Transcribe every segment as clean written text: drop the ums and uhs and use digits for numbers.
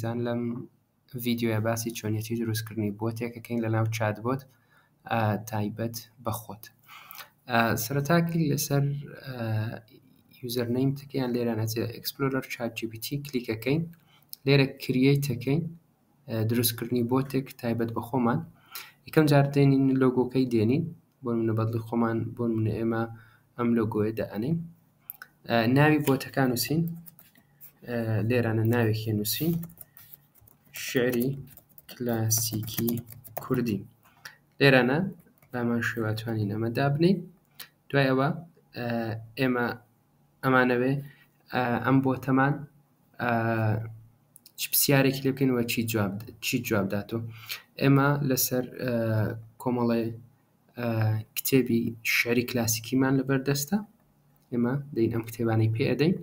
عزیزان لەم ڤیدیۆیە باسی چۆنیەتی دروستکردنی بۆتێکەکەین لەناو چاتبۆت تایبەت بە خۆت. سەرەتا کلیک لەسەر یوزەرنەیمتەکەیان لێرە نەچێت ئەکسپلۆرەر چات GPT کلیکەکەین، لێرە کریەیتەکەین دروستکردنی بۆتێک تایبەت بە خۆمان. یەکەم جار دێنین لۆگۆکەی دێنین، بۆ نمونە بەدڵی خۆمان بۆ نمونە ئێمە ئەم لۆگۆیە دائەنین، ناوی بۆتەکان نووسین، لێرانە ناوێکی نووسین، شێعری کلاسیکی کوردی، لێرانە بامان شێواتوانین ئەمە دابنین. دوای ئەوە ئێمە ئەمانەوێ ئەم بۆتەمان چ پرسیارێکی لێ بکەینەوە چی جواب داتەوە. ئێمە لەسەر کۆمەڵێ کتێبی شێعری کلاسیکیمان لەبەردەستە، ئێمە دەین ئەم کتێبانەی پێ ئەدەین.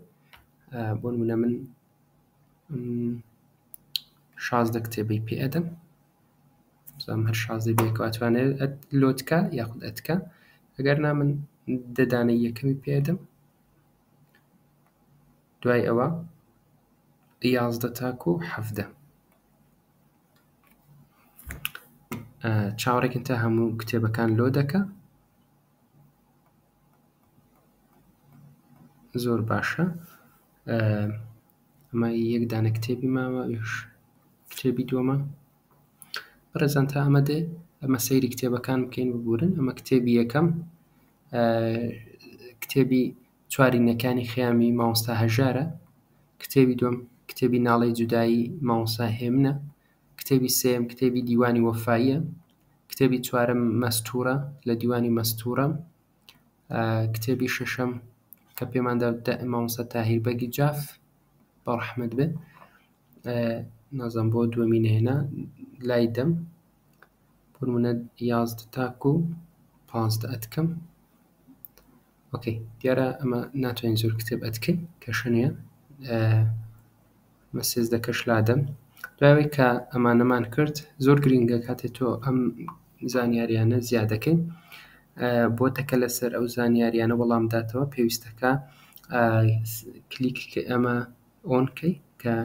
بۆ نمونە من 16 کتێبی پێ ئەدەم، بزانم هەر 16 بێکەوە ئەتوانێت لۆتکە یاخود ئەتکە، ئەگەرنا من 10 دانەی یەکەمی پێ ئەدەم. دوای ئەوە 11 تاکو 17 چاوەڕێکن تا هەموو کتێبەکان لۆ دەکە. زۆر باشە. ئەمە یەک دانە کتێبی ماوە، کتێبی دووەمە. بەڕێزان تا ئەمە دێ ئەمە سەیری کتێبەکان بکەین ببورن. ئەمە کتێبی یەکەم، کتێبی چوارینەکانی خەیامی مامۆستا هەژارە. کتێبی دووەم کتێبی ناڵەی جودایی مامۆستا هێمنە. کتێبی سێیەم کتێبی دیوانی وەفاییە. کتێبی چوارەم مەستوورە لە دیوانی مەستوورە. کتێبی شەشەم کە پێماندا مامۆستا تاهیر بەگی جاف بە ڕەحمەت بێ، نازانم بۆ دووەمی نهێنا، لای دەم بۆ نمونە 11 تاکو 15 ئەتکەم. ئۆکەی، دیارە ئەمە ناتوانین زۆر کتێب ئەتکەین کەشە نییە، مە 13 کەش لادەم. دوایەوەی کە ئەمانەمان کرد، زۆر گرنگە کاتێک تۆ ئەم زانیاریانە زیادەکەین بۆتەکە لەسەر ئەو زانیاریانە وەڵام داتەوە، پێویستەکە کلیک ئەمە ئۆنکەی کە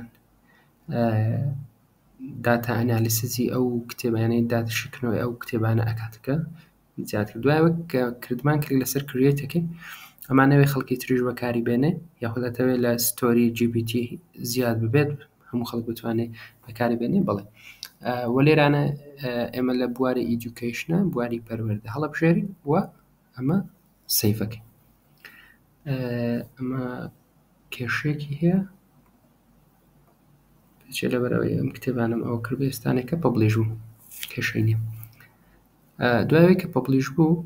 داتا ئەنالیسیسی ئەو کتێبانەی داتشکردنەوەی ئەو کتێبانە ئەکاتەکە زیاد کرد. دوایەوە کە کردمان کلیک لەسەر کریێتەکەی، ئەمانەوێ خەڵکی تریش بەکاری بێنێ یاخود دەتەوێت لە ستۆری GPT زیاد ببێت، هەموو خەڵک بتوانێت بەکاری بێنێ. بڵێ وە لێرانە ئێمە لە بواری ئیدوکیشنە، بواری پەروەردە هەڵەبژێرین وە ئەمە سەیڤەکەین. ئەمە کێشەیەکی هەیە پێچێ لەبەرەوەی ئەم کتێبانم ئەوە کرد ئێستانێکە پەبلیش بوو، کێشەی نییە. دوایەوەی کە پەبلیش بوو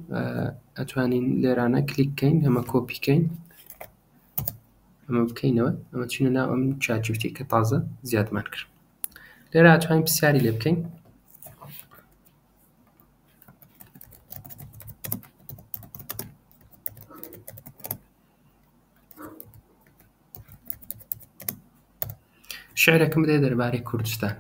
ئەتوانین لێرانە کلیک بکەین، ئەمە کۆپیکەین، ئەمە بکەینەوە، ئەمە چینە ناو ئەم چات GPT کە تازە زیادمان کرد. لێرە ئەتوانین پرسیاری لێ بکەین. شێعرێکم بدەیە دەربارەی کوردستان.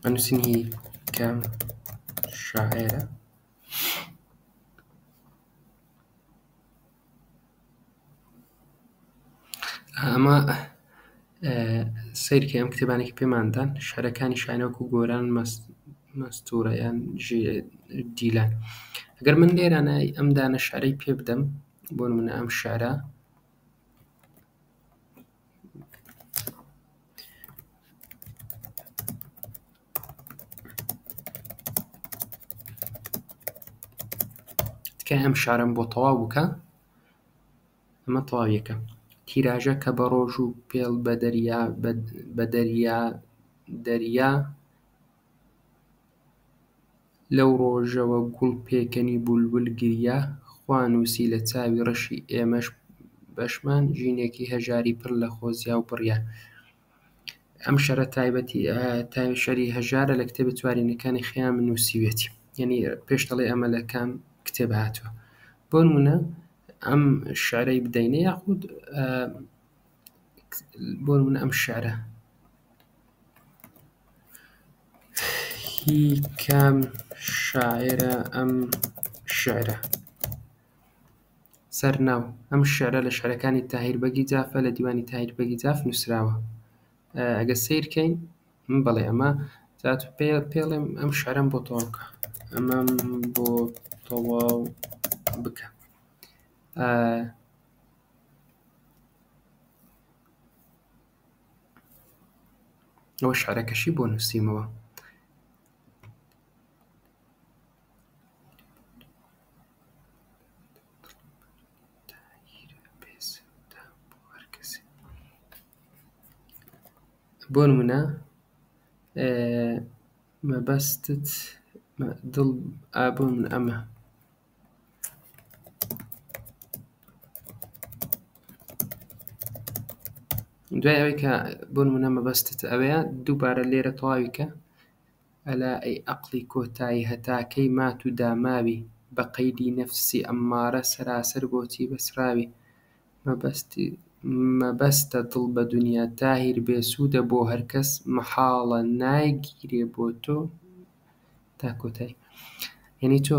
ئەنووسینی کام شاعرە. ئەمە سەیرکە ئەم کتێبانێکی پێماندان، شعرەکانی شاعرێک و گۆران مەستوورە یان دیلان. ئەگەر من لێرانە ئەم دانە شعرەی پێ بدەم، بۆ نمونە ئەم شعرە تکای ئەم شعرم بۆ تەواو بکە، ئەمە تەواویەکە. تیراژە کە بە ڕۆژ و پێڵ بە دەریا لەو ڕۆژەوە گوڵ پێکەنی بولبول گریا، خوا نووسی لە چاوی ڕەشی ئێمەش بەشمان، ژینێکی هەژاری پڕ لە خۆزیا و بڕیا. ئەم شەرە تایبەتی شەری هەژارە لە کتێبە چوارینەکانی خەیام نووسیوێتی، یعنی پێش دەڵێ ئەمە لە کام کتێب هاتووە. بۆ نمونە ئەم شعرەی بدەینە، یاخود بۆ نمونە ئەم شعرە هی کام شاعرە ئەم شیعرە. سەرناو ئەم شیعرە لە شیعرەکانی تاهیر بەگی جافە لە دیوانی تاهیر بەگی جاف نووسراوە. ئەگە سیرکەین بەڵێ ئەمە جات پێڵێم ئەم شیعرەم بۆ تەواو بکە، ئەمەم بۆ تەواو بکە. ئەوە شیعرەکەشی بۆ نووسیمەوە. بۆ نمونە مەبەستت دڵ بۆ من ئەمە دوای ئەوەی کە بۆ نمونە مەبەستت ئەوەیە دووبارە لێرە تەواوی کە ئەلا ئەی عەقڵی کۆتایی هەتاکەی مات و داماوی بە قەیدی نەفسی ئەممارە سەراسەر بۆچی بەسراوی مەبەستە دڵ بە دونیا تاهیر بێسوودە بۆ هەرکەس مەحاڵە نایگیرێ بۆ تۆ تا کۆتایی. یعنی تۆ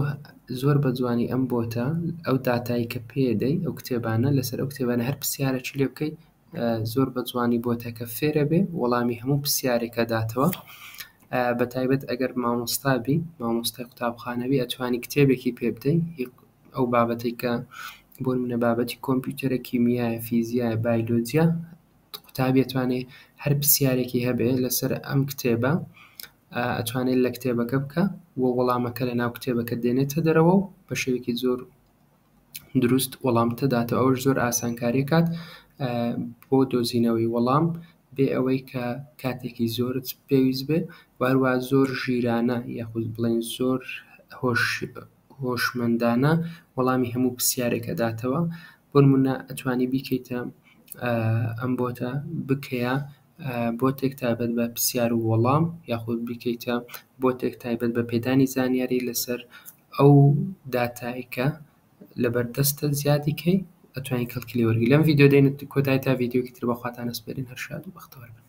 زۆر بە جوانی ئەم بۆتە ئەو داتایی کە پێدەی ئەو کتێبانە لەسەر ئەو کتێبانە هەر پرسیارێکی لێ بکەی زۆر بە جوانی بۆتەکە فێرە بێ وەڵامی هەموو پرسیارێکە داتەوە. بە تایبەت ئەگەر مامۆستابی مامۆستای قوتابخانەوی ئەتوانی کتێبێکی پێ بدەی ئەو بابەتەی کە بۆ نمونە بابەتی کۆمپیوتەرە، کیمیایە، فیزیایە، بایۆلۆجیە، قوتابی ئەتوانێت هەر پرسیارێکی هەبێ لەسەر ئەم کتێبە ئەتوانێت لە کتێبەکە بکە و وەڵامەکە لە ناو کتێبەکە دێنێتە دەرەوە و بە شێوەیەکی زۆر دروست وەڵامتە داتەوە. ئەوەش زۆر ئاسانکاری کات بۆ دۆزینەوەی وەڵام بێ ئەوەی کە کاتێکی زۆرت پێویست بێ، هەروە زۆر ژیرانە یاخود بڵێن زۆر هۆشمەندانە وەڵامی هەموو پرسیارێکە داتەوە. بۆ نمونە ئەتوانی بیکەیتە ئەم بۆتە بکەیە بۆتێک تایبەت بە پرسیار و وەڵام یاخود بیکەیتە بۆتێک تایبەت بە پێدانی زانیاری لەسەر ئەو داتایکە لەبەردەستە زیادیکەی ئەتوانی کەڵکی لێ وەرگری. لەم ڤیدیۆ دێنێت کۆتایی تا ڤیدیۆکی تر بەخواتان ئەسپێرین هەر شاد و بەختەوەر بن.